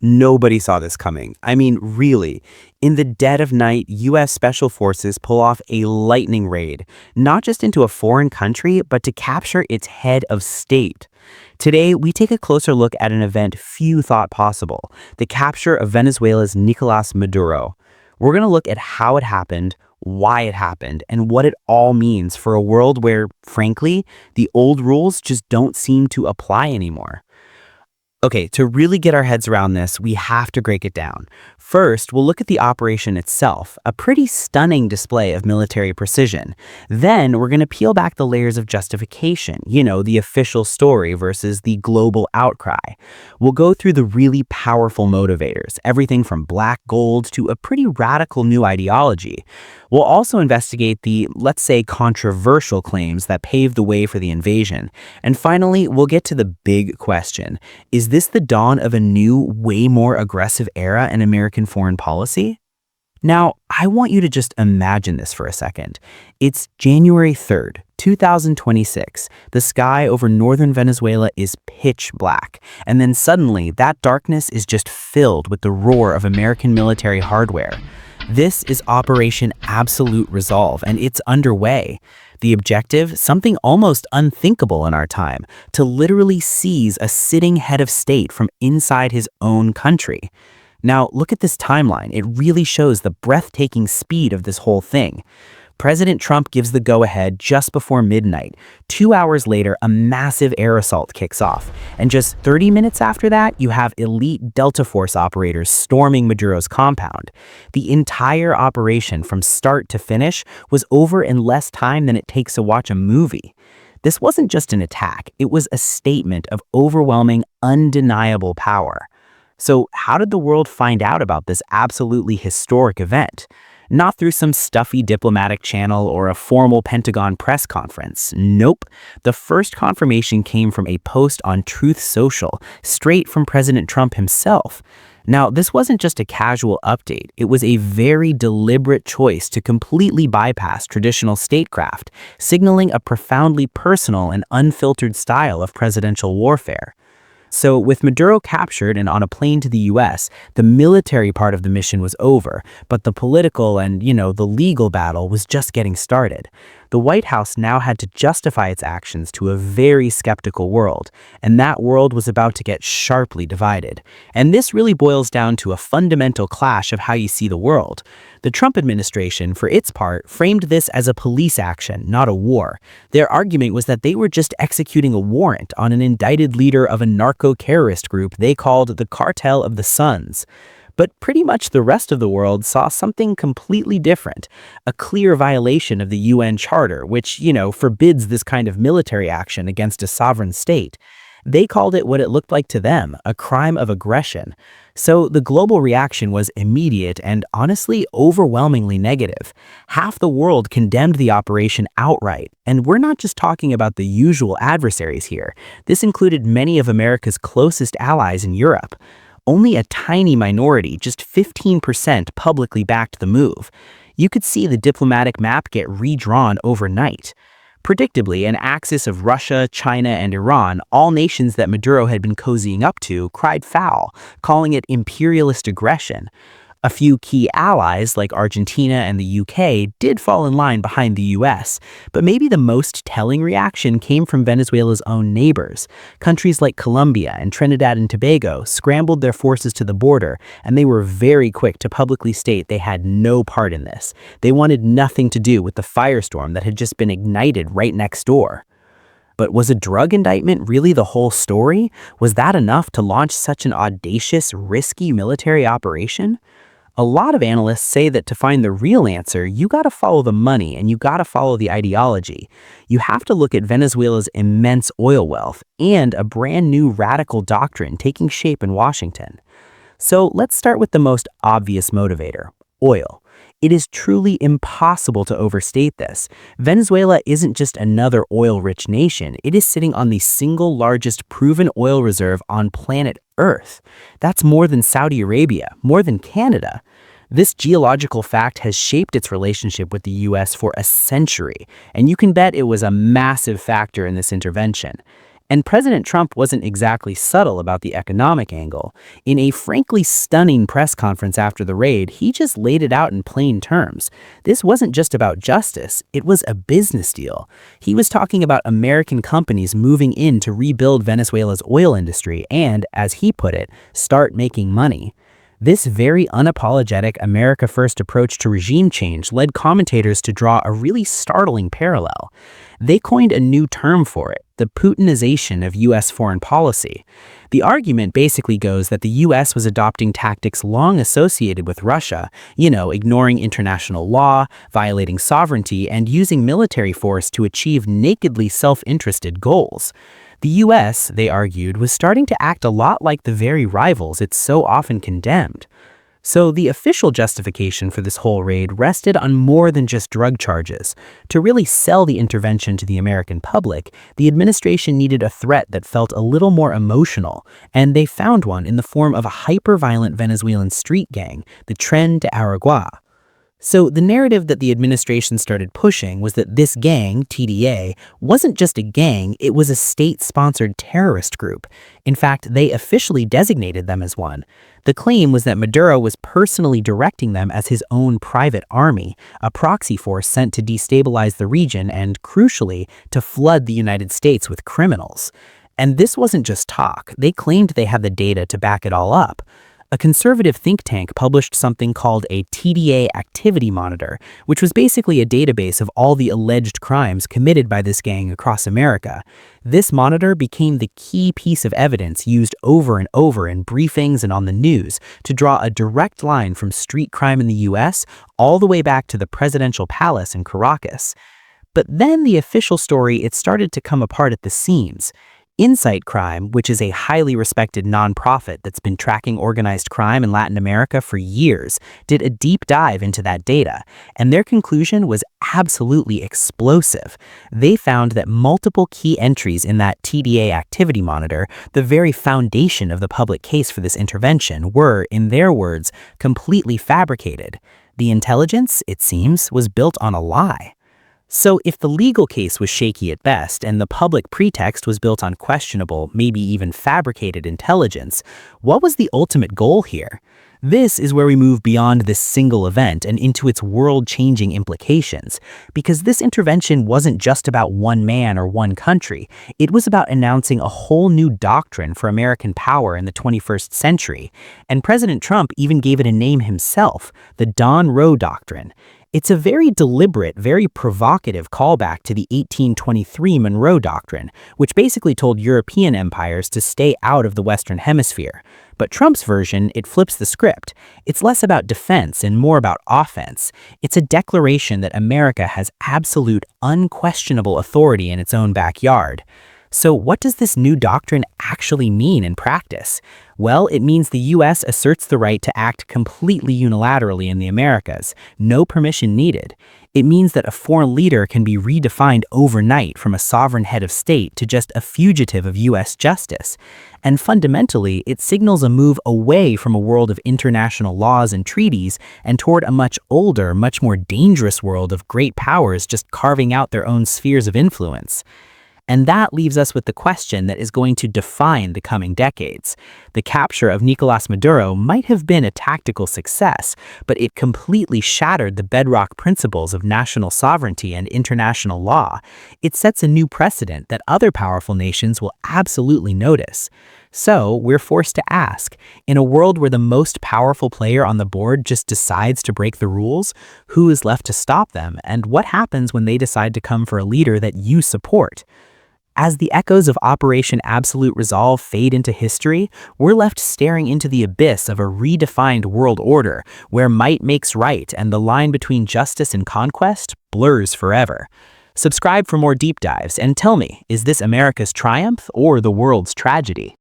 Nobody saw this coming. I mean, really. In the dead of night, U.S. Special Forces pull off a lightning raid, not just into a foreign country, but to capture its head of state. Today, we take a closer look at an event few thought possible, the capture of Venezuela's Nicolás Maduro. We're going to look at how it happened, why it happened, and what it all means for a world where, frankly, the old rules just don't seem to apply anymore. Okay, to really get our heads around this, we have to break it down. First, we'll look at the operation itself, a pretty stunning display of military precision. Then, we're going to peel back the layers of justification, the official story versus the global outcry. We'll go through the really powerful motivators, everything from black gold to a pretty radical new ideology. We'll also investigate the, let's say, controversial claims that paved the way for the invasion. And finally, we'll get to the big question. Is this the dawn of a new, way more aggressive era in American foreign policy? Now, I want you to just imagine this for a second. It's January 3rd, 2026. The sky over northern Venezuela is pitch black, and then suddenly that darkness is just filled with the roar of American military hardware. This is Operation Absolute Resolve, and it's underway. The objective, something almost unthinkable in our time, to literally seize a sitting head of state from inside his own country. Now, look at this timeline. It really shows the breathtaking speed of this whole thing. President Trump gives the go-ahead just before midnight. 2 hours later, a massive air assault kicks off. And just 30 minutes after that, you have elite Delta Force operators storming Maduro's compound. The entire operation from start to finish was over in less time than it takes to watch a movie. This wasn't just an attack, it was a statement of overwhelming, undeniable power. So how did the world find out about this absolutely historic event? Not through some stuffy diplomatic channel or a formal Pentagon press conference. Nope. The first confirmation came from a post on Truth Social, straight from President Trump himself. Now, this wasn't just a casual update. It was a very deliberate choice to completely bypass traditional statecraft, signaling a profoundly personal and unfiltered style of presidential warfare. So with Maduro captured and on a plane to the U.S., the military part of the mission was over, but the political and, the legal battle was just getting started. The White House now had to justify its actions to a very skeptical world, and that world was about to get sharply divided. And this really boils down to a fundamental clash of how you see the world. The Trump administration, for its part, framed this as a police action, not a war. Their argument was that they were just executing a warrant on an indicted leader of a narco-terrorist group they called the Cartel of the Suns. But pretty much the rest of the world saw something completely different, a clear violation of the UN Charter, which, forbids this kind of military action against a sovereign state. They called it what it looked like to them, a crime of aggression. So the global reaction was immediate and honestly overwhelmingly negative. Half the world condemned the operation outright. And we're not just talking about the usual adversaries here. This included many of America's closest allies in Europe. Only a tiny minority, just 15%, publicly backed the move. You could see the diplomatic map get redrawn overnight. Predictably, an axis of Russia, China, and Iran, all nations that Maduro had been cozying up to, cried foul, calling it imperialist aggression. A few key allies, like Argentina and the UK, did fall in line behind the US, but maybe the most telling reaction came from Venezuela's own neighbors. Countries like Colombia and Trinidad and Tobago scrambled their forces to the border, and they were very quick to publicly state they had no part in this. They wanted nothing to do with the firestorm that had just been ignited right next door. But was a drug indictment really the whole story? Was that enough to launch such an audacious, risky military operation? A lot of analysts say that to find the real answer, you gotta follow the money and you gotta follow the ideology. You have to look at Venezuela's immense oil wealth and a brand new radical doctrine taking shape in Washington. So let's start with the most obvious motivator, oil. It is truly impossible to overstate this. Venezuela isn't just another oil-rich nation. It is sitting on the single largest proven oil reserve on planet Earth. That's more than Saudi Arabia, more than Canada. This geological fact has shaped its relationship with the U.S. for a century, and you can bet it was a massive factor in this intervention. And President Trump wasn't exactly subtle about the economic angle. In a frankly stunning press conference after the raid, he just laid it out in plain terms. This wasn't just about justice, it was a business deal. He was talking about American companies moving in to rebuild Venezuela's oil industry and, as he put it, start making money. This very unapologetic America First approach to regime change led commentators to draw a really startling parallel. They coined a new term for it, the Putinization of U.S. foreign policy. The argument basically goes that the U.S. was adopting tactics long associated with Russia, ignoring international law, violating sovereignty, and using military force to achieve nakedly self-interested goals. The U.S., they argued, was starting to act a lot like the very rivals it so often condemned. So the official justification for this whole raid rested on more than just drug charges. To really sell the intervention to the American public, the administration needed a threat that felt a little more emotional, and they found one in the form of a hyper-violent Venezuelan street gang, the Tren de Aragua. So the narrative that the administration started pushing was that this gang, TDA, wasn't just a gang, it was a state-sponsored terrorist group. In fact, they officially designated them as one. The claim was that Maduro was personally directing them as his own private army, a proxy force sent to destabilize the region and, crucially, to flood the United States with criminals. And this wasn't just talk, they claimed they had the data to back it all up. A conservative think tank published something called a TDA activity monitor, which was basically a database of all the alleged crimes committed by this gang across America. This monitor became the key piece of evidence used over and over in briefings and on the news to draw a direct line from street crime in the US all the way back to the presidential palace in Caracas. But then the official story, it started to come apart at the seams. Insight Crime, which is a highly respected nonprofit that's been tracking organized crime in Latin America for years, did a deep dive into that data, and their conclusion was absolutely explosive. They found that multiple key entries in that TDA activity monitor, the very foundation of the public case for this intervention, were, in their words, completely fabricated. The intelligence, it seems, was built on a lie. So if the legal case was shaky at best and the public pretext was built on questionable, maybe even fabricated intelligence, what was the ultimate goal here? This is where we move beyond this single event and into its world-changing implications, because this intervention wasn't just about one man or one country. It was about announcing a whole new doctrine for American power in the 21st century, and President Trump even gave it a name himself, the Donroe Doctrine. It's a very deliberate, very provocative callback to the 1823 Monroe Doctrine, which basically told European empires to stay out of the Western Hemisphere. But Trump's version, it flips the script. It's less about defense and more about offense. It's a declaration that America has absolute, unquestionable authority in its own backyard. So what does this new doctrine actually mean in practice? Well, it means the U.S. asserts the right to act completely unilaterally in the Americas, no permission needed. It means that a foreign leader can be redefined overnight from a sovereign head of state to just a fugitive of U.S. justice. And fundamentally, it signals a move away from a world of international laws and treaties and toward a much older, much more dangerous world of great powers just carving out their own spheres of influence. And that leaves us with the question that is going to define the coming decades. The capture of Nicolás Maduro might have been a tactical success, but it completely shattered the bedrock principles of national sovereignty and international law. It sets a new precedent that other powerful nations will absolutely notice. So, we're forced to ask, in a world where the most powerful player on the board just decides to break the rules, who is left to stop them, and what happens when they decide to come for a leader that you support? As the echoes of Operation Absolute Resolve fade into history, we're left staring into the abyss of a redefined world order where might makes right and the line between justice and conquest blurs forever. Subscribe for more deep dives and tell me, is this America's triumph or the world's tragedy?